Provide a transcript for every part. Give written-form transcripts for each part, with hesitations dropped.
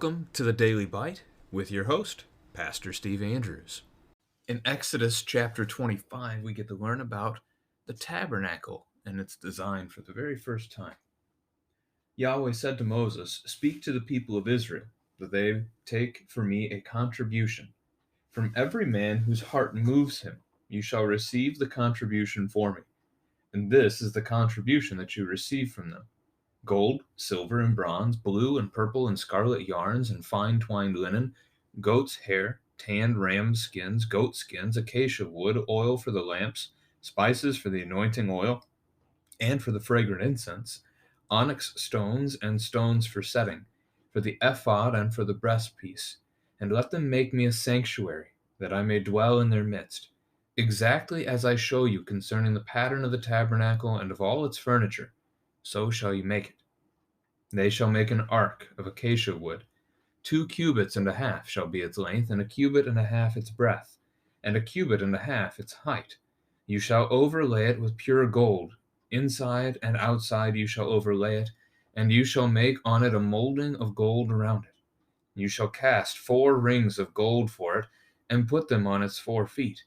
Welcome to the Daily Bite with your host, Pastor Steve Andrews. In Exodus chapter 25, we get to learn about the tabernacle and its design for the very first time. Yahweh said to Moses, "Speak to the people of Israel, that they take for me a contribution. From every man whose heart moves him, you shall receive the contribution for me. And this is the contribution that you receive from them: gold, silver, and bronze, blue and purple and scarlet yarns, and fine twined linen, goat's hair, tanned ram skins, goat skins, acacia wood, oil for the lamps, spices for the anointing oil, and for the fragrant incense, onyx stones and stones for setting, for the ephod and for the breastpiece. And let them make me a sanctuary, that I may dwell in their midst, exactly as I show you concerning the pattern of the tabernacle and of all its furniture, so shall you make it. They shall make an ark of acacia wood. 2 cubits and a half shall be its length, and 1 cubit and a half its breadth, and 1 cubit and a half its height. You shall overlay it with pure gold. Inside and outside you shall overlay it, and you shall make on it a molding of gold around it. You shall cast 4 rings of gold for it, and put them on its 4 feet,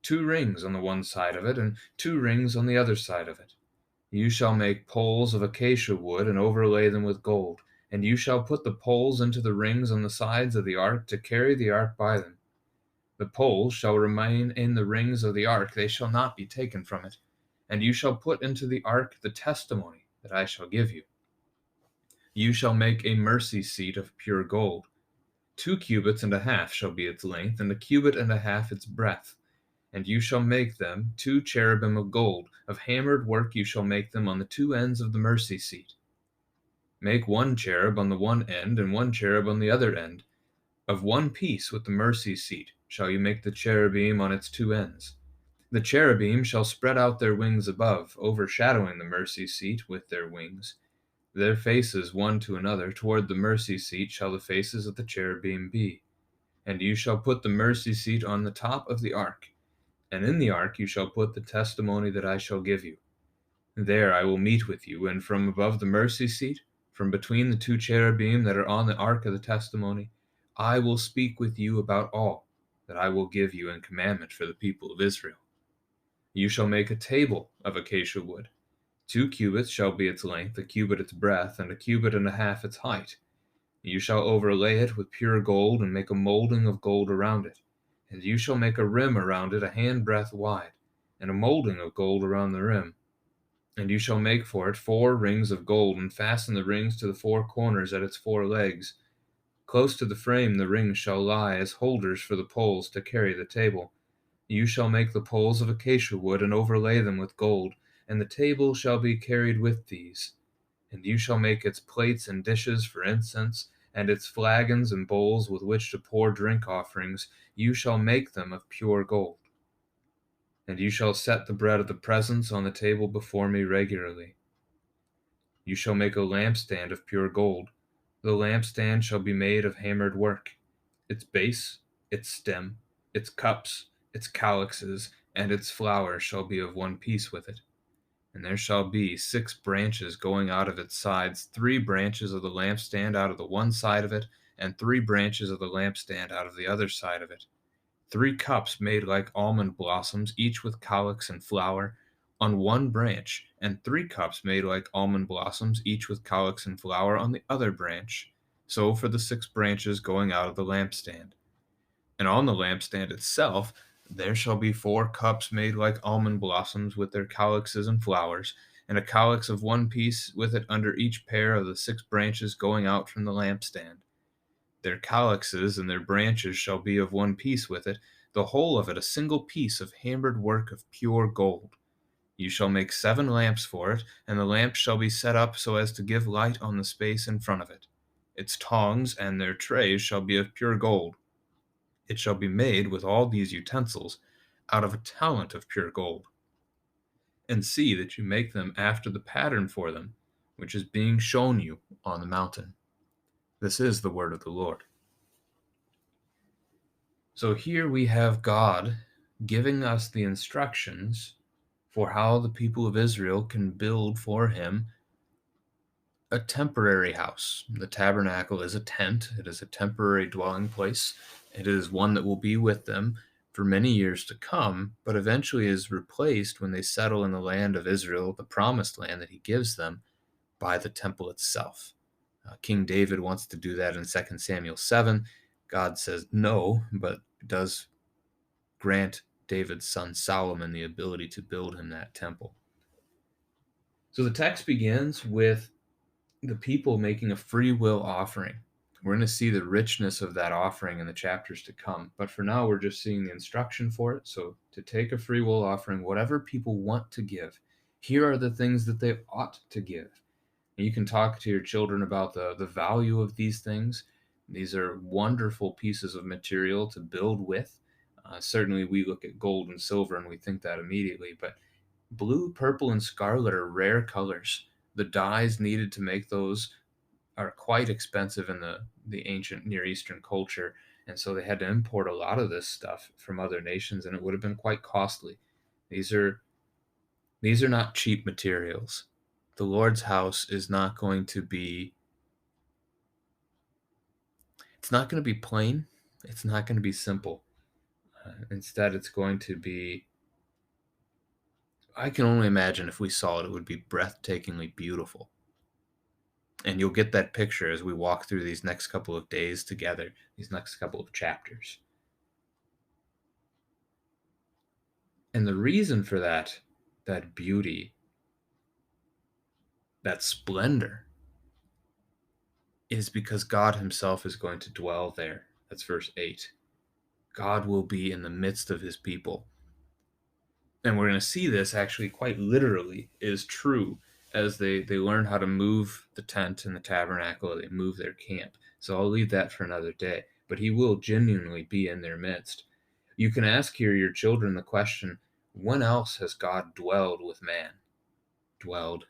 2 rings on the one side of it, and 2 rings on the other side of it. You shall make poles of acacia wood, and overlay them with gold. And you shall put the poles into the rings on the sides of the ark, to carry the ark by them. The poles shall remain in the rings of the ark, they shall not be taken from it. And you shall put into the ark the testimony that I shall give you. You shall make a mercy seat of pure gold. 2 cubits and a half shall be its length, and 1 cubit and a half its breadth. And you shall make them 2 cherubim of gold. Of hammered work you shall make them on the 2 ends of the mercy seat. Make 1 cherub on the one end, and 1 cherub on the other end. Of one piece with the mercy seat shall you make the cherubim on its 2 ends. The cherubim shall spread out their wings above, overshadowing the mercy seat with their wings. Their faces one to another, toward the mercy seat shall the faces of the cherubim be. And you shall put the mercy seat on the top of the ark. And in the ark you shall put the testimony that I shall give you. There I will meet with you, and from above the mercy seat, from between the 2 cherubim that are on the ark of the testimony, I will speak with you about all that I will give you in commandment for the people of Israel. You shall make a table of acacia wood. 2 cubits shall be its length, 1 cubit its breadth, and 1 cubit and a half its height. You shall overlay it with pure gold, and make a molding of gold around it. And you shall make a rim around it 1 handbreadth wide, and a molding of gold around the rim. And you shall make for it 4 rings of gold, and fasten the rings to the 4 corners at its 4 legs. Close to the frame the rings shall lie as holders for the poles to carry the table. You shall make the poles of acacia wood, and overlay them with gold, and the table shall be carried with these. And you shall make its plates and dishes for incense, and its flagons and bowls with which to pour drink offerings. You shall make them of pure gold. And you shall set the bread of the presence on the table before me regularly. You shall make a lampstand of pure gold. The lampstand shall be made of hammered work. Its base, its stem, its cups, its calyxes, and its flower shall be of one piece with it. And there shall be 6 branches going out of its sides, 3 branches of the lampstand out of the one side of it, and 3 branches of the lampstand out of the other side of it. 3 cups made like almond blossoms, each with calyx and flower, on one branch, and 3 cups made like almond blossoms, each with calyx and flower, on the other branch. So for the 6 branches going out of the lampstand. And on the lampstand itself there shall be 4 cups made like almond blossoms, with their calyxes and flowers, and a calyx of one piece with it under each pair of the 6 branches going out from the lampstand. Their calyxes and their branches shall be of one piece with it, the whole of it a single piece of hammered work of pure gold. You shall make 7 lamps for it, and the lamps shall be set up so as to give light on the space in front of it. Its tongs and their trays shall be of pure gold. It shall be made with all these utensils out of a talent of pure gold. And see that you make them after the pattern for them, which is being shown you on the mountain. This is the word of the Lord. So here we have God giving us the instructions for how the people of Israel can build for him a temporary house. The tabernacle is a tent, it is a temporary dwelling place. It is one that will be with them for many years to come, but eventually is replaced when they settle in the land of Israel, the promised land that he gives them, by the temple itself. King David wants to do that in 2 Samuel 7. God says no, but does grant David's son Solomon the ability to build him that temple. So the text begins with the people making a free will offering. We're going to see the richness of that offering in the chapters to come. But for now, we're just seeing the instruction for it. So to take a free will offering, whatever people want to give, here are the things that they ought to give. And you can talk to your children about the value of these things. These are wonderful pieces of material to build with. Certainly, we look at gold and silver and we think that immediately, but blue, purple, and scarlet are rare colors. The dyes needed to make those are quite expensive in the ancient Near Eastern culture, and so they had to import a lot of this stuff from other nations, and it would have been quite costly. These are not cheap materials. The Lord's house is not going to be it's not going to be plain. It's not going to be simple. Instead, it's going to be, I can only imagine if we saw it, it would be breathtakingly beautiful. And you'll get that picture as we walk through these next couple of days together, these next couple of chapters. And the reason for that beauty, that splendor, is because God himself is going to dwell there. That's verse 8. God will be in the midst of his people. And we're going to see this actually quite literally is true as they learn how to move the tent and the tabernacle, they move their camp. So I'll leave that for another day. But he will genuinely be in their midst. You can ask here your children the question, when else has God dwelled with man? Dwelt.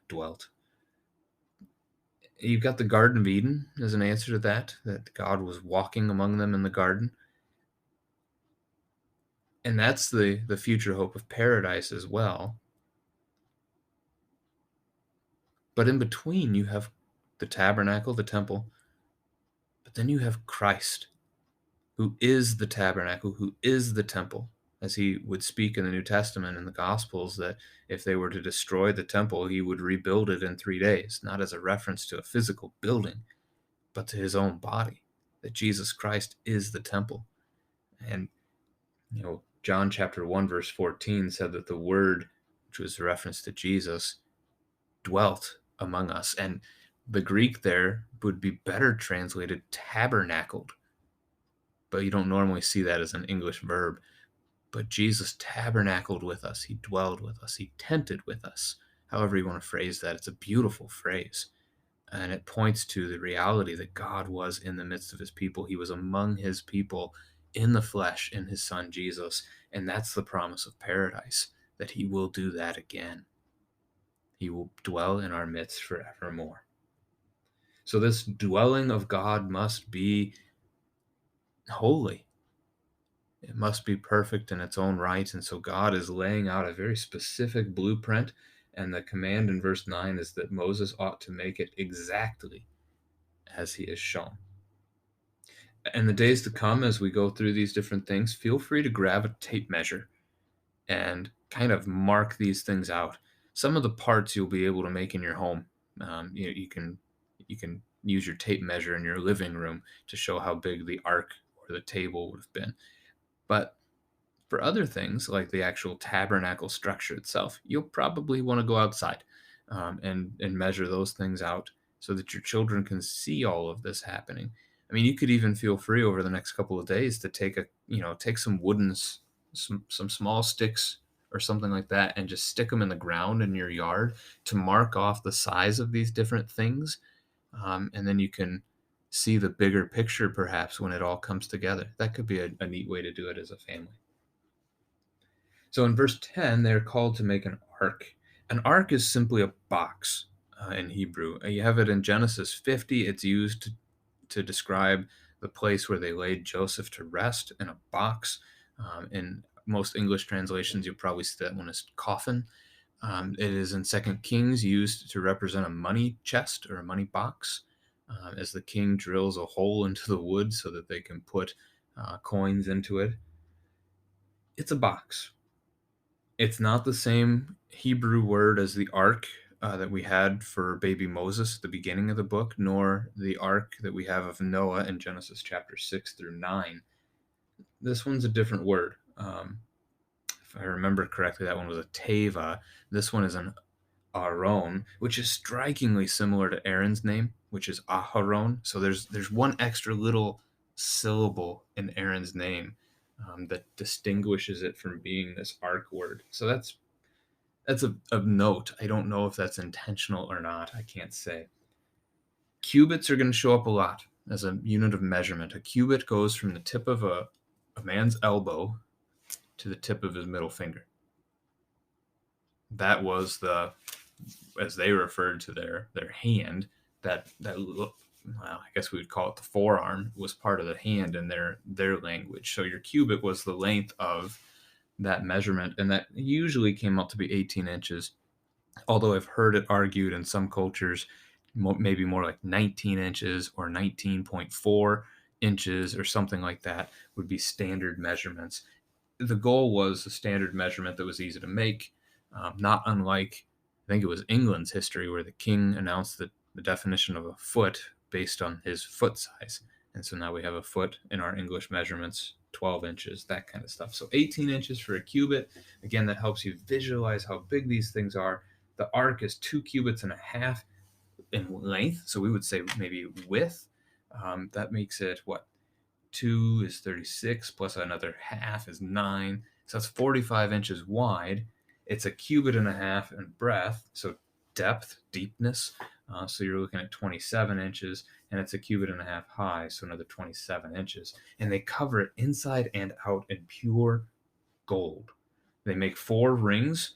You've got the Garden of Eden as an answer to that God was walking among them in the garden. And that's the future hope of paradise as well. But in between, you have the tabernacle, the temple, but then you have Christ, who is the tabernacle, who is the temple, as he would speak in the New Testament and the Gospels, that if they were to destroy the temple, he would rebuild it in 3 days, not as a reference to a physical building, but to his own body, that Jesus Christ is the temple. And, John chapter 1, verse 14 said that the Word, which was a reference to Jesus, dwelt among us. And the Greek there would be better translated tabernacled. But you don't normally see that as an English verb. But Jesus tabernacled with us. He dwelled with us. He tented with us. However you want to phrase that, it's a beautiful phrase. And it points to the reality that God was in the midst of his people. He was among his people in the flesh in his son Jesus. And that's the promise of paradise, that he will do that again. He will dwell in our midst forevermore. So this dwelling of God must be holy. It must be perfect in its own right. And so God is laying out a very specific blueprint. And the command in verse 9 is that Moses ought to make it exactly as he has shown. And the days to come, as we go through these different things, feel free to grab a tape measure and kind of mark these things out. Some of the parts you'll be able to make in your home. You can use your tape measure in your living room to show how big the ark or the table would have been. But for other things, like the actual tabernacle structure itself, you'll probably want to go outside and measure those things out so that your children can see all of this happening. I mean, you could even feel free over the next couple of days to take some small sticks or something like that and just stick them in the ground in your yard to mark off the size of these different things. And then you can see the bigger picture perhaps when it all comes together. That could be a neat way to do it as a family. So in verse 10, they're called to make an ark. An ark is simply a box in Hebrew. You have it in Genesis 50. It's used to describe the place where they laid Joseph to rest in a box. In most English translations, you'll probably see that one as coffin. It is in Second Kings used to represent a money chest or a money box, as the king drills a hole into the wood so that they can put coins into it. It's a box. It's not the same Hebrew word as the ark that we had for baby Moses at the beginning of the book, nor the ark that we have of Noah in Genesis chapter 6 through 9. This one's a different word. If I remember correctly, that one was a teva. This one is an Aaron, which is strikingly similar to Aaron's name, which is Aharon. So there's one extra little syllable in Aaron's name that distinguishes it from being this ark word. So that's of note. I don't know if that's intentional or not. I can't say. Cubits are going to show up a lot as a unit of measurement. A cubit goes from the tip of a man's elbow to the tip of his middle finger. That was as they referred to their hand, that well, I guess we would call it the forearm, was part of the hand in their language. So your cubit was the length of that measurement, and that usually came out to be 18 inches. Although I've heard it argued in some cultures, maybe more like 19 inches or 19.4 inches or something like that would be standard measurements. The goal was a standard measurement that was easy to make, not unlike, I think it was England's history, where the king announced the definition of a foot based on his foot size. And so now we have a foot in our English measurements, 12 inches, that kind of stuff. So 18 inches for a cubit. Again, that helps you visualize how big these things are. The ark is 2 cubits and a half in length. So we would say maybe width. That makes it what? 2 is 36 plus another half is 9. So that's 45 inches wide. It's a cubit and a half in breadth, so depth, deepness. So you're looking at 27 inches, and it's a cubit and a half high, so another 27 inches. And they cover it inside and out in pure gold. They make 4 rings.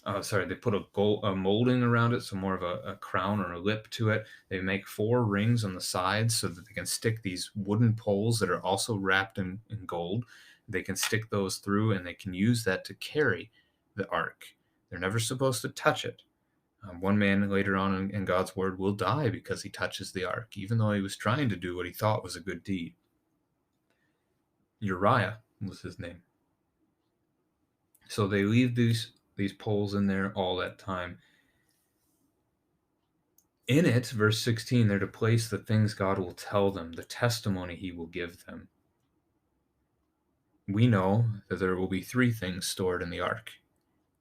They put a molding around it, so more of a crown or a lip to it. They make 4 rings on the sides so that they can stick these wooden poles that are also wrapped in gold. They can stick those through, and they can use that to carry the ark. They're never supposed to touch it. One man later on in God's word will die because he touches the ark, even though he was trying to do what he thought was a good deed. Uriah was his name. So they leave these poles in there all that time. In it, verse 16, they're to place the things God will tell them, the testimony he will give them. We know that there will be 3 things stored in the ark.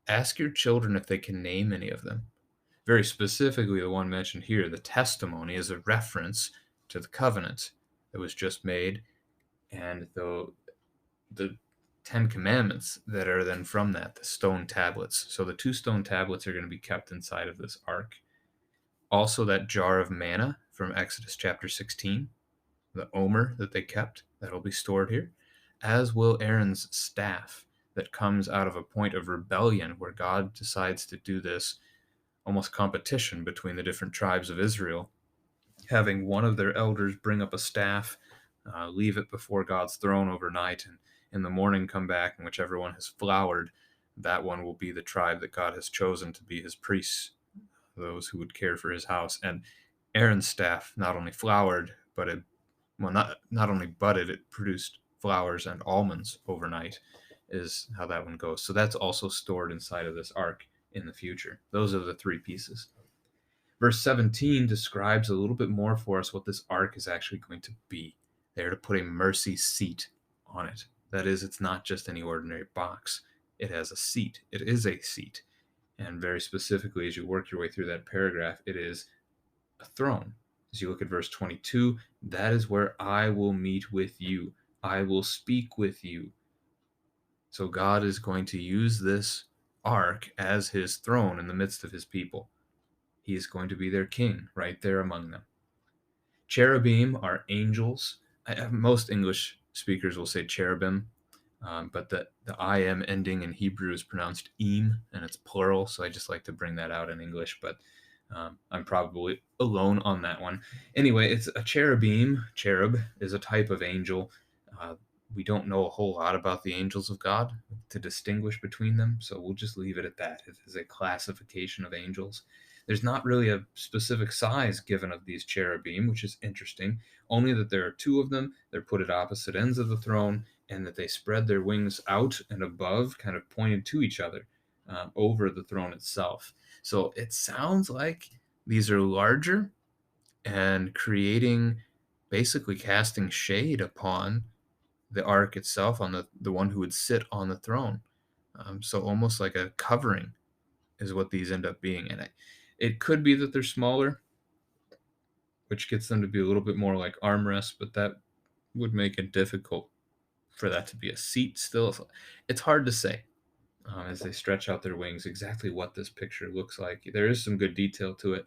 Ask your children if they can name any of them. Very specifically, the one mentioned here, the testimony, is a reference to the covenant that was just made, and the 10 commandments that are then from that, the stone tablets. So the 2 stone tablets are going to be kept inside of this ark. Also, that jar of manna from Exodus chapter 16, the omer that they kept, that'll be stored here, as will Aaron's staff that comes out of a point of rebellion where God decides to do this almost competition between the different tribes of Israel, having one of their elders bring up a staff, leave it before God's throne overnight, and in the morning come back, and whichever one has flowered, that one will be the tribe that God has chosen to be his priests, those who would care for his house. And Aaron's staff not only flowered, but not only budded, it produced flowers and almonds overnight, is how that one goes. So that's also stored inside of this ark in the future. Those are the 3 pieces. Verse 17 describes a little bit more for us what this ark is actually going to be. They're to put a mercy seat on it. That is, it's not just any ordinary box. It has a seat. It is a seat. And very specifically, as you work your way through that paragraph, it is a throne. As you look at verse 22, that is where I will meet with you. I will speak with you. So God is going to use this ark as his throne in the midst of his people. He is going to be their king right there among them. Cherubim are angels. Most English speakers will say cherubim, but the im ending in Hebrew is pronounced im, and it's plural, so I just like to bring that out in English, but I'm probably alone on that one. Anyway, it's a cherub is a type of angel. We don't know a whole lot about the angels of God to distinguish between them, so we'll just leave it at that. It is a classification of angels. There's not really a specific size given of these cherubim, which is interesting, only that there are two of them. They're put at opposite ends of the throne, and that they spread their wings out and above, kind of pointed to each other over the throne itself. So it sounds like these are larger and basically casting shade upon the ark itself, on the one who would sit on the throne. So almost like a covering is what these end up being. And it could be that they're smaller, which gets them to be a little bit more like armrests, but that would make it difficult for that to be a seat still. It's hard to say as they stretch out their wings exactly what this picture looks like. There is some good detail to it,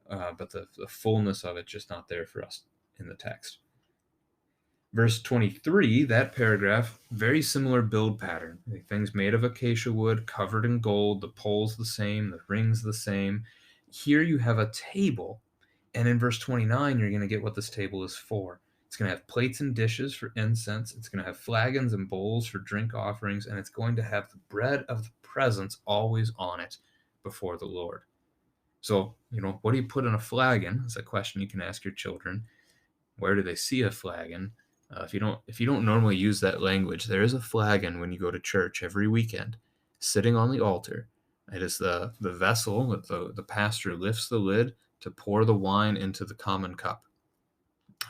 but the fullness of it just not there for us in the text. Verse 23, that paragraph, very similar build pattern. Things made of acacia wood, covered in gold, the poles the same, the rings the same. Here you have a table, and in verse 29, you're going to get what this table is for. It's going to have plates and dishes for incense. It's going to have flagons and bowls for drink offerings, and it's going to have the bread of the presence always on it before the Lord. So, what do you put in a flagon? Is a question you can ask your children. Where do they see a flagon? If you don't normally use that language, there is a flagon when you go to church every weekend, sitting on the altar. It is the vessel that the pastor lifts the lid to pour the wine into the common cup.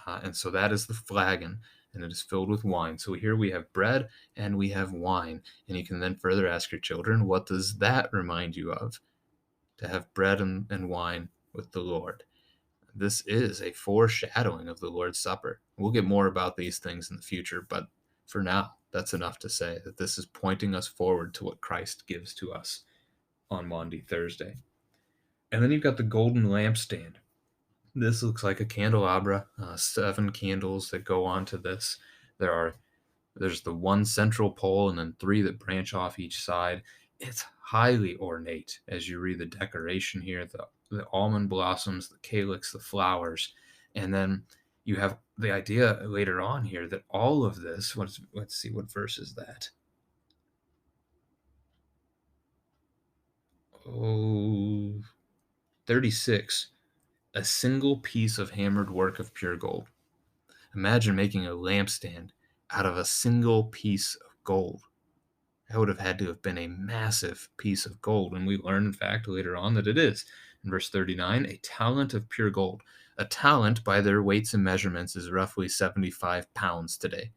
And so that is the flagon, and it is filled with wine. So here we have bread and we have wine. And you can then further ask your children, what does that remind you of? To have bread and wine with the Lord. This is a foreshadowing of the Lord's Supper. We'll get more about these things in the future, but for now, that's enough to say that this is pointing us forward to what Christ gives to us on Maundy Thursday. And then you've got the golden lampstand. This looks like a candelabra, 7 candles that go onto this. There's the one central pole and then 3 that branch off each side. It's highly ornate as you read the decoration here, the almond blossoms, the calyx, the flowers. And then you have the idea later on here that all of this, let's see, what verse is that? 36. A single piece of hammered work of pure gold. Imagine making a lampstand out of a single piece of gold. That would have had to have been a massive piece of gold. And we learn, in fact, later on that it is. In verse 39, a talent of pure gold. A talent, by their weights and measurements, is roughly 75 pounds today.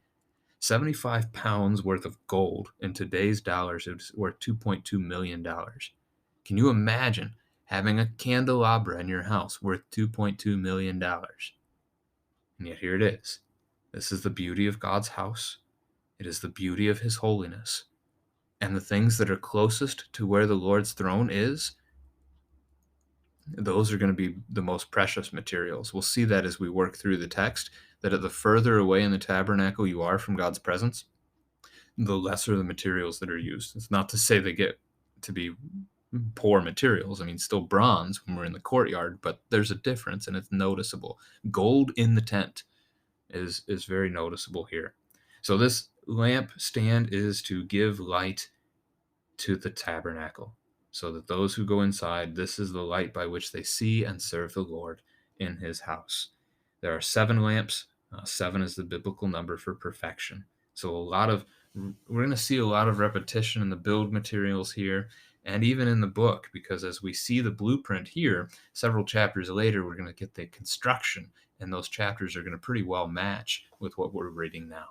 75 pounds worth of gold in today's dollars is worth $2.2 million. Can you imagine having a candelabra in your house worth $2.2 million? And yet here it is. This is the beauty of God's house. It is the beauty of his holiness. And the things that are closest to where the Lord's throne is, those are going to be the most precious materials. We'll see that as we work through the text, that the further away in the tabernacle you are from God's presence, the lesser the materials that are used. It's not to say they get to be poor materials. I mean, still bronze when we're in the courtyard, but there's a difference and it's noticeable. Gold in the tent is very noticeable here. So this lamp stand is to give light to the tabernacle, so that those who go inside, this is the light by which they see and serve the Lord in his house. There are 7 lamps. 7 is the biblical number for perfection. So we're going to see a lot of repetition in the build materials here, and even in the book, because as we see the blueprint here, several chapters later, we're going to get the construction, and those chapters are going to pretty well match with what we're reading now.